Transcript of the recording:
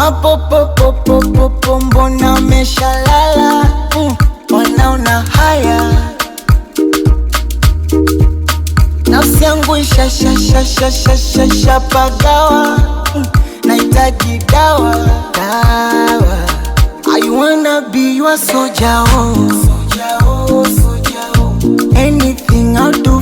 Mapopopopopopo mbona umeshalala? Wanaona haya, nafsi yangu ishashapagawa, nahitaji dawa. I wanna be your soldier, oh. Anything I'll do